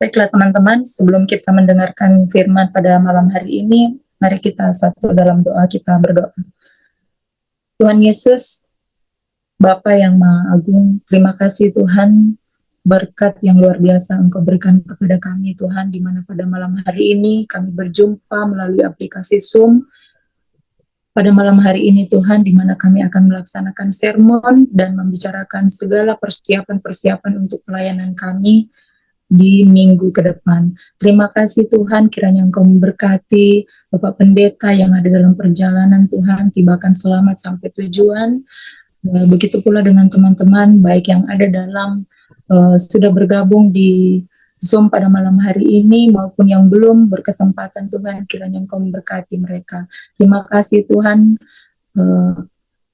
Baiklah teman-teman, sebelum kita mendengarkan firman pada malam hari ini, mari kita satu dalam doa, kita berdoa. Tuhan Yesus, Bapa yang Maha Agung, terima kasih Tuhan, berkat yang luar biasa Engkau berikan kepada kami Tuhan, di mana pada malam hari ini kami berjumpa melalui aplikasi Zoom. Pada malam hari ini Tuhan, di mana kami akan melaksanakan sermon dan membicarakan segala persiapan-persiapan untuk pelayanan kami di minggu ke depan. Terima kasih Tuhan, kiranya Engkau memberkati Bapak Pendeta yang ada dalam perjalanan Tuhan, tibakan selamat sampai tujuan. Begitu pula dengan teman-teman baik yang ada dalam sudah bergabung di Zoom pada malam hari ini maupun yang belum berkesempatan Tuhan, kiranya Engkau memberkati mereka. Terima kasih Tuhan,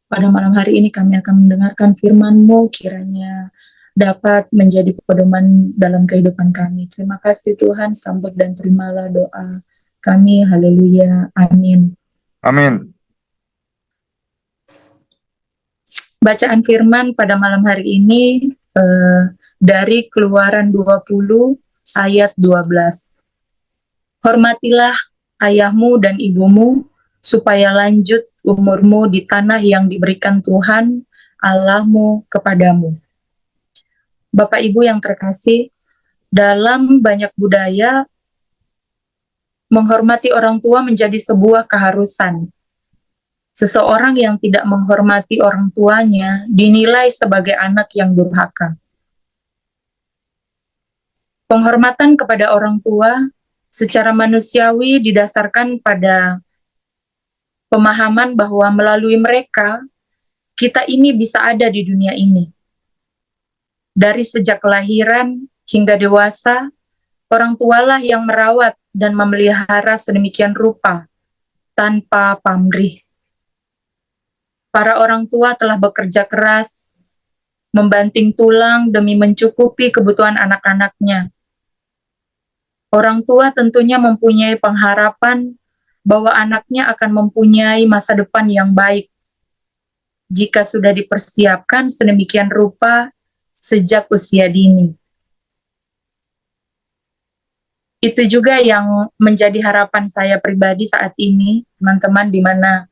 pada malam hari ini kami akan mendengarkan firman-Mu, kiranya dapat menjadi pedoman dalam kehidupan kami. Terima kasih Tuhan, sambut dan terimalah doa kami. Haleluya, amin. Amin. Bacaan firman pada malam hari ini dari Keluaran 20 ayat 12. Hormatilah ayahmu dan ibumu, supaya lanjut umurmu di tanah yang diberikan Tuhan Allahmu kepadamu. Bapak Ibu yang terkasih, dalam banyak budaya, menghormati orang tua menjadi sebuah keharusan. Seseorang yang tidak menghormati orang tuanya dinilai sebagai anak yang durhaka. Penghormatan kepada orang tua secara manusiawi didasarkan pada pemahaman bahwa melalui mereka, kita ini bisa ada di dunia ini. Dari sejak kelahiran hingga dewasa, orang tualah yang merawat dan memelihara sedemikian rupa, tanpa pamrih. Para orang tua telah bekerja keras, membanting tulang demi mencukupi kebutuhan anak-anaknya. Orang tua tentunya mempunyai pengharapan bahwa anaknya akan mempunyai masa depan yang baik jika sudah dipersiapkan sedemikian rupa sejak usia dini. Itu juga yang menjadi harapan saya pribadi saat ini, teman-teman, di mana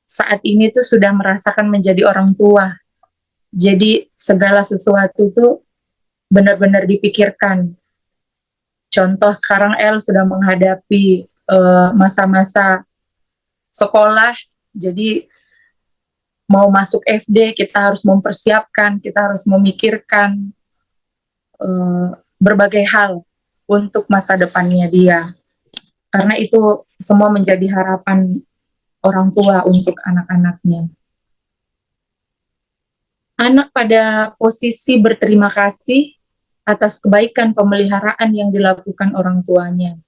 saat ini tuh sudah merasakan menjadi orang tua. Jadi segala sesuatu tuh benar-benar dipikirkan. Contoh sekarang El sudah menghadapi masa-masa sekolah, jadi mau masuk SD kita harus mempersiapkan, kita harus memikirkan berbagai hal untuk masa depannya dia. Karena itu semua menjadi harapan orang tua untuk anak-anaknya. Anak pada posisi berterima kasih atas kebaikan pemeliharaan yang dilakukan orang tuanya.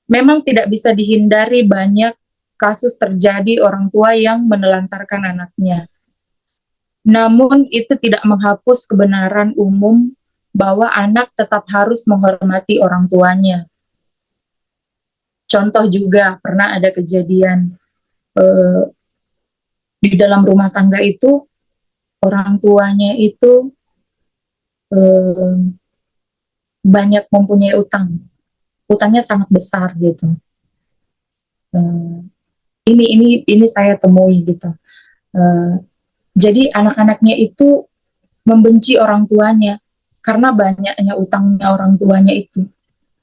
Memang tidak bisa dihindari banyak kasus terjadi orang tua yang menelantarkan anaknya. Namun itu tidak menghapus kebenaran umum bahwa anak tetap harus menghormati orang tuanya. Contoh juga pernah ada kejadian di dalam rumah tangga itu, orang tuanya itu banyak mempunyai utangnya sangat besar gitu. Ini saya temui gitu. Jadi anak-anaknya itu membenci orang tuanya karena banyaknya utangnya orang tuanya itu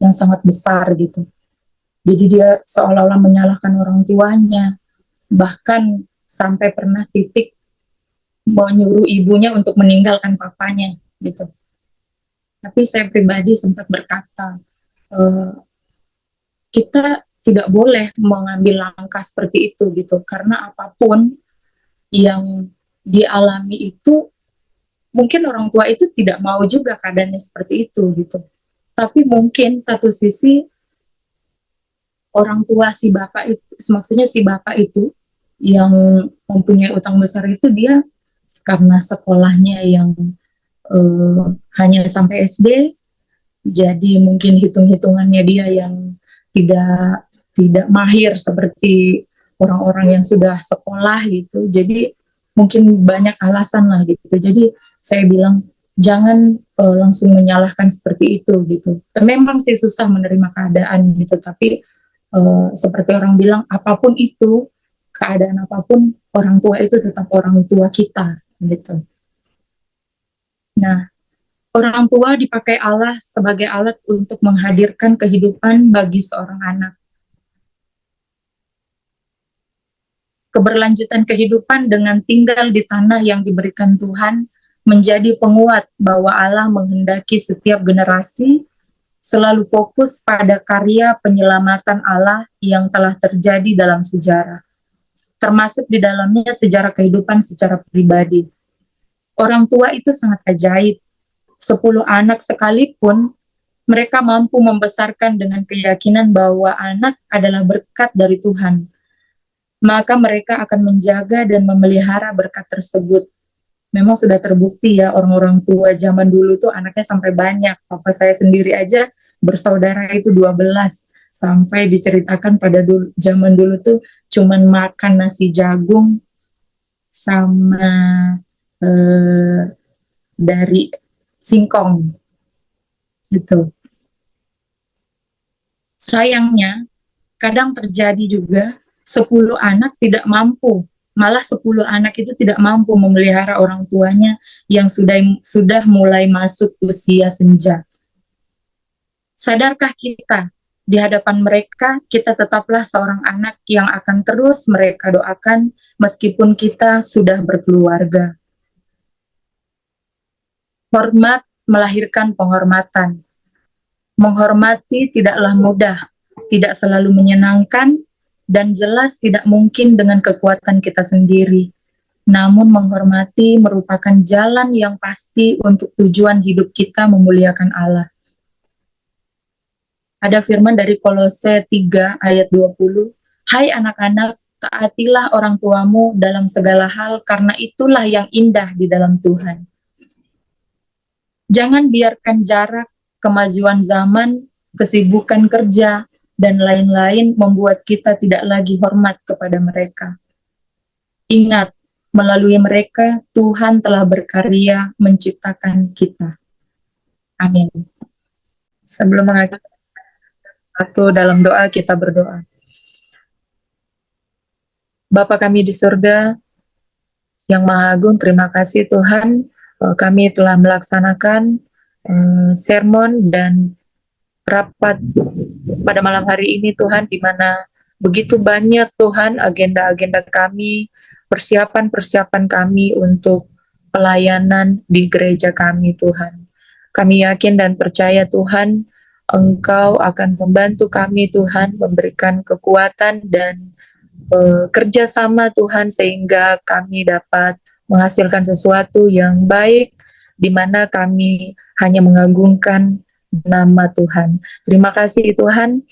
yang sangat besar gitu. Jadi dia seolah-olah menyalahkan orang tuanya, bahkan sampai pernah titik mau nyuruh ibunya untuk meninggalkan papanya gitu. Tapi saya pribadi sempat berkata, kita tidak boleh mengambil langkah seperti itu gitu, karena apapun yang dialami itu mungkin orang tua itu tidak mau juga keadaannya seperti itu gitu. Tapi mungkin satu sisi orang tua si bapak itu, maksudnya si bapak itu yang mempunyai utang besar itu, dia karena sekolahnya yang hanya sampai SD, jadi mungkin hitung-hitungannya dia yang tidak mahir seperti orang-orang yang sudah sekolah gitu. Jadi mungkin banyak alasan lah gitu. Jadi saya bilang, jangan langsung menyalahkan seperti itu gitu. Memang sih susah menerima keadaan gitu, tapi seperti orang bilang, apapun itu, keadaan apapun, orang tua itu tetap orang tua kita gitu. Nah, orang tua dipakai Allah sebagai alat untuk menghadirkan kehidupan bagi seorang anak. Keberlanjutan kehidupan dengan tinggal di tanah yang diberikan Tuhan menjadi penguat bahwa Allah menghendaki setiap generasi selalu fokus pada karya penyelamatan Allah yang telah terjadi dalam sejarah, termasuk di dalamnya sejarah kehidupan secara pribadi. Orang tua itu sangat ajaib. 10 anak sekalipun, mereka mampu membesarkan dengan keyakinan bahwa anak adalah berkat dari Tuhan. Maka mereka akan menjaga dan memelihara berkat tersebut. Memang sudah terbukti ya, orang-orang tua zaman dulu tuh anaknya sampai banyak. Papa saya sendiri aja bersaudara itu 12. Sampai diceritakan pada zaman dulu tuh cuman makan nasi jagung sama dari singkong gitu. Sayangnya kadang terjadi juga 10 anak tidak mampu, malah 10 anak itu tidak mampu memelihara orang tuanya yang sudah mulai masuk usia senja. Sadarkah kita di hadapan mereka kita tetaplah seorang anak yang akan terus mereka doakan meskipun kita sudah berkeluarga. Hormat melahirkan penghormatan. Menghormati tidaklah mudah, tidak selalu menyenangkan, dan jelas tidak mungkin dengan kekuatan kita sendiri. Namun menghormati merupakan jalan yang pasti untuk tujuan hidup kita memuliakan Allah. Ada firman dari Kolose 3 ayat 20, "Hai anak-anak, taatilah orang tuamu dalam segala hal karena itulah yang indah di dalam Tuhan." Jangan biarkan jarak, kemajuan zaman, kesibukan kerja, dan lain-lain membuat kita tidak lagi hormat kepada mereka. Ingat, melalui mereka Tuhan telah berkarya menciptakan kita. Amin. Sebelum mengakhiri dalam doa, kita berdoa. Bapa kami di surga, yang Maha Agung, terima kasih Tuhan, kami telah melaksanakan sermon dan rapat pada malam hari ini Tuhan, di mana begitu banyak Tuhan agenda-agenda kami, persiapan-persiapan kami untuk pelayanan di gereja kami Tuhan. Kami yakin dan percaya Tuhan, Engkau akan membantu kami Tuhan, memberikan kekuatan dan kerjasama Tuhan sehingga kami dapat menghasilkan sesuatu yang baik, di mana kami hanya mengagungkan nama Tuhan. Terima kasih Tuhan,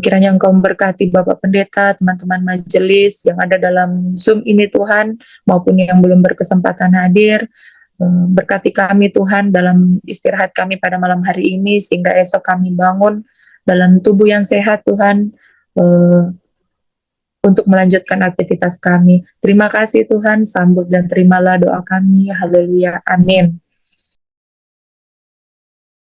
kiranya Engkau memberkati Bapak Pendeta, teman-teman majelis yang ada dalam Zoom ini Tuhan, maupun yang belum berkesempatan hadir. Berkati kami Tuhan dalam istirahat kami pada malam hari ini, sehingga esok kami bangun dalam tubuh yang sehat Tuhan, untuk melanjutkan aktivitas kami. Terima kasih Tuhan, sambut dan terimalah doa kami. Haleluya. Amin.